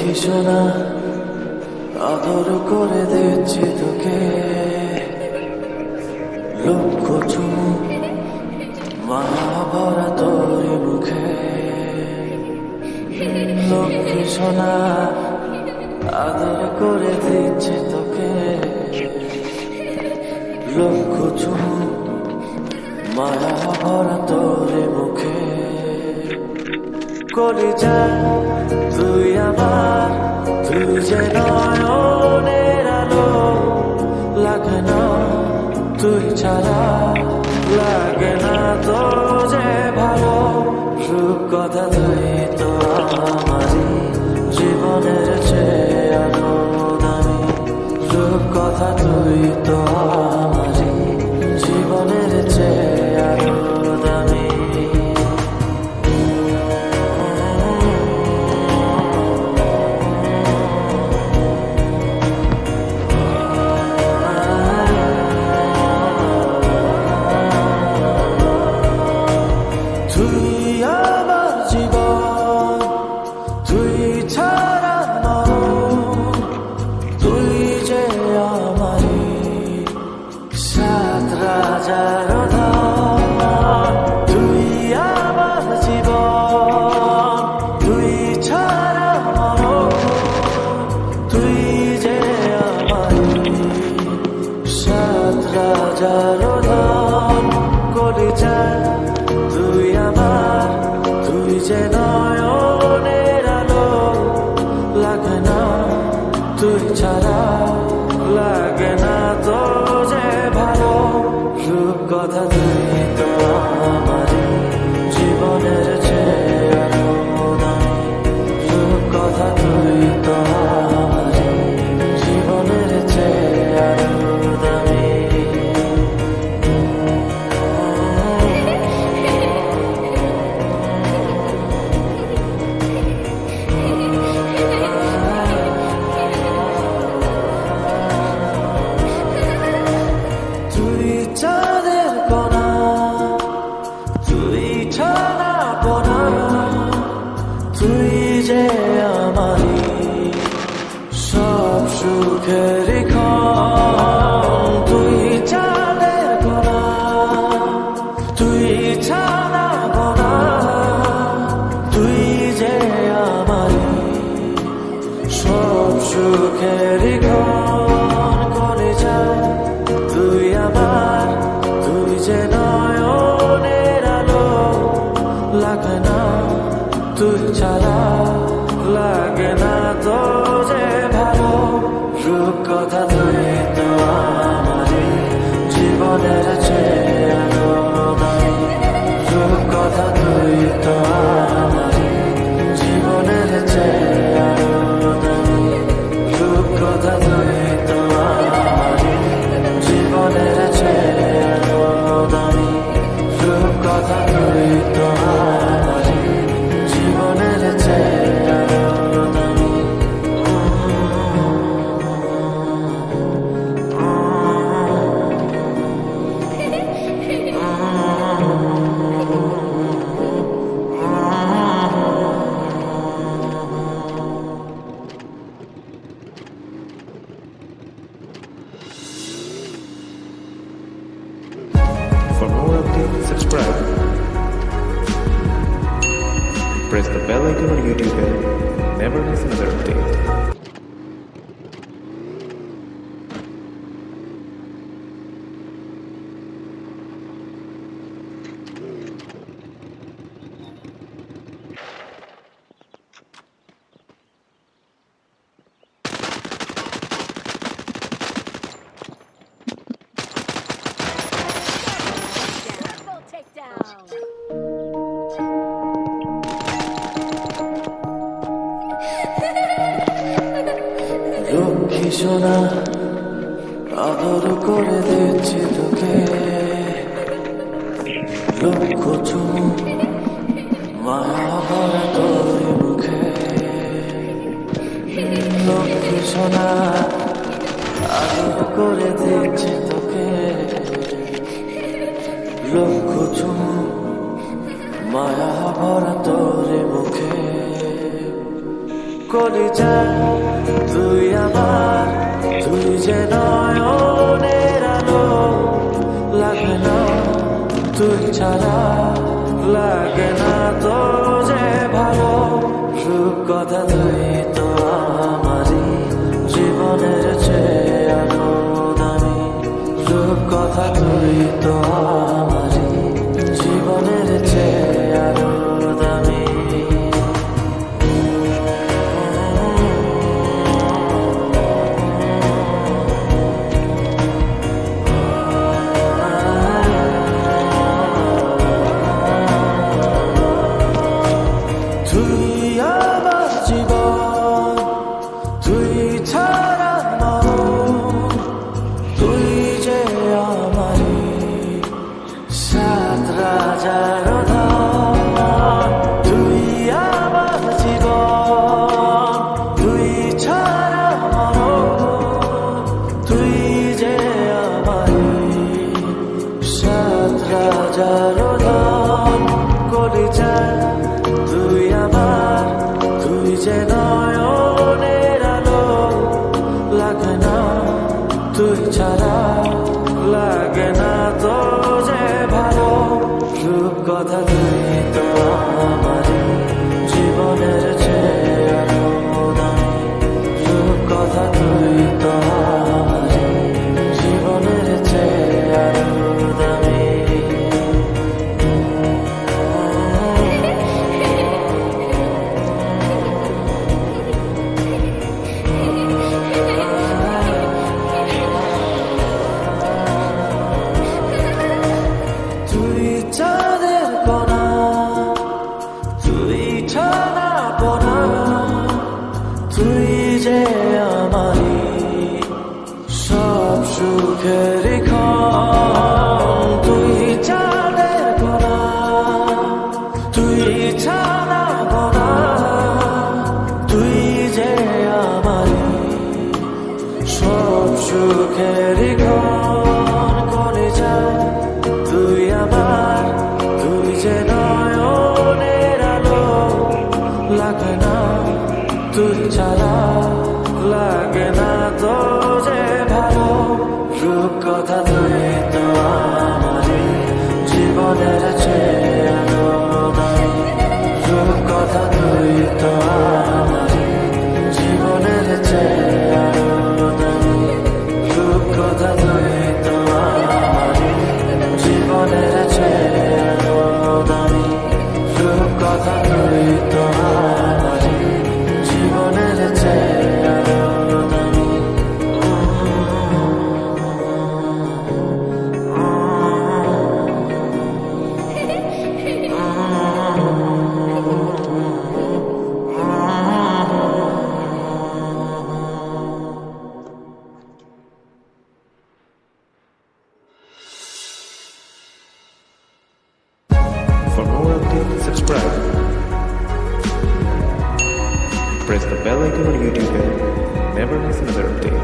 লক্ষ্মী সোনা আদর করে দিচ্ছি তোকে, লক্ষ চুমু মায়া ভরা তোর মুখে। লক্ষ্মী সোনা আদর করে দিচ্ছি তোকে, লক্ষ চুমু মায়া ভরা তোর মুখে। কলিজা তুই আমার, তুই যে নয়নের আলো, লাগে না তুই ছাড়া, লাগে না তো যে ভালো। রূপ কথা তুই তো আমারই জীবনের চেয়ে আরো দামি, রূপ কথা তুই তো আমারই জীবনের চেয়ে আরো দামি। তুই আমার, তুই যে নয়নের আলো, লাগে না তুই ছাড়া, লাগে না তো যে ভালো। রূপ কথা তুই তো আমারই জীবনের চেয়ে আরো দামি, রূপ কথা তুই তো আমারই জীবনের চেয়ে আরো দামি। চাঁদের কণা, তুই ছাড়া পোনা, তুই যে আমারই সব সুখের ক্ষণ। তুই চাঁদের কণা, তুই ছাড়া পোনা, তুই যে আমারই সব সুখের ক্ষণ। করে যা তুই আমার, তুই যে নয়নের আলো, লাগে না তুই ছাড়া, লাগে না তো যে ভালো। রূপ কথা তুই তো আমারই জীবনের চেয়ে আরো দামি, রূপ কথা তুই তো আমারই জীবনের চেয়ে আরো দামি, রূপ কথা তুই তো আমারই জীবনের চেয়ে আরো দামি, রূপ কথা তুই তো আমারই জীবনের চেয়ে আরো দামি। For more updates, subscribe. Press the bell icon on YouTube and never miss another update. Lakshmi সোনা আদর করে দিচ্ছি তোকে, লক্ষ চুমু মায়া ভরা তোর মুখে। লক্ষ্মী সোনা আদর করে দিচ্ছি তোকে, লক্ষ চুমু মায়া ভরা তোর মুখে। কলিজা তুই আমার, তুই যে নয়নের আলো, লাগে না তুই ছাড়া, লাগে না তো যে ভালো। রূপকথা তুই তো আমারই জীবনের চেয়ে আরো দামি, রূপকথা তুই তো আমারই জীবনের চেয়ে আরো দামি। তুই আমার জীবন, তুই ছাড়া মরণ, তুই যে আমারই সাত রাজার ধন। তুই আমার জীবন, তুই ছাড়া মরণ, তুই যে আমারই সাত রাজার ধন। কলিজা তুই আমার, তুই যে নয়নের আলো, লাগে না তুই ছাড়া, লাগে না তো যে ভালো। রূপকথা তুই তো আমারই জীবনের চেয়ে আরো দামি, রূপকথা তুই তো আমারই জীবনের চেয়ে আরো দামি। তুই চাঁদের কণা, তুই ছানা পোনা, তুই যে আমারই সব সুখের ক্ষণ। তুই চাঁদের কণা, তুই ছানা পোনা, তুই যে আমারই সব সুখের ক্ষণ। কলিজা তুই আমার, তুই যে নয়নের আলো, লাগে না তুই ছাড়া, লাগে না তো যে ভালো। রূপকথা তুই তো আমারই জীবনের চেয়ে আরো দামি, রূপকথা তুই তো আমারই জীবনের চেয়ে আরো দামি, রূপকথা তুই তো আমারই জীবনের চেয়ে আরো দামি, রূপকথা তুই তো আমারই জীবনের চেয়ে আরো দামি। For more updates, subscribe. Press the bell icon on YouTube and never miss another update.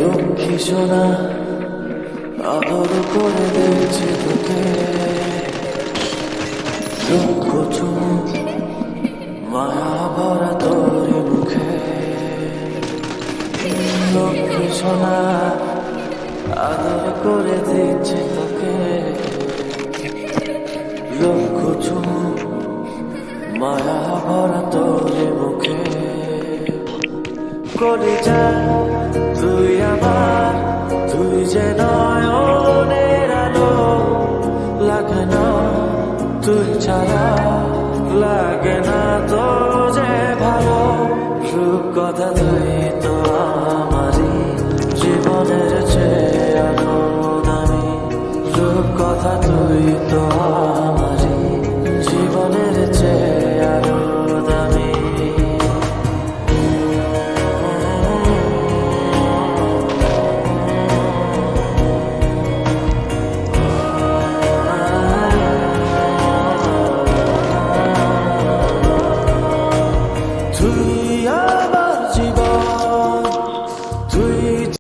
Lakshmi সোনা আদর করে দিয়েছি তোকে, লক্ষ চুমুক মায়া ভরা তোর মুখে। লক্ষ্মী সোনা আদর করে দিয়েছি তোকে, লক্ষ চুমুক মায়া ভরা তোর মুখে। কলিজা তুই আমার, তুই যে নয়নের আলো, লাগে না তুই ছাড়া, লাগে না তো যে ভালো। রূপকথা তুই তো আমারই জীবনের চেয়ে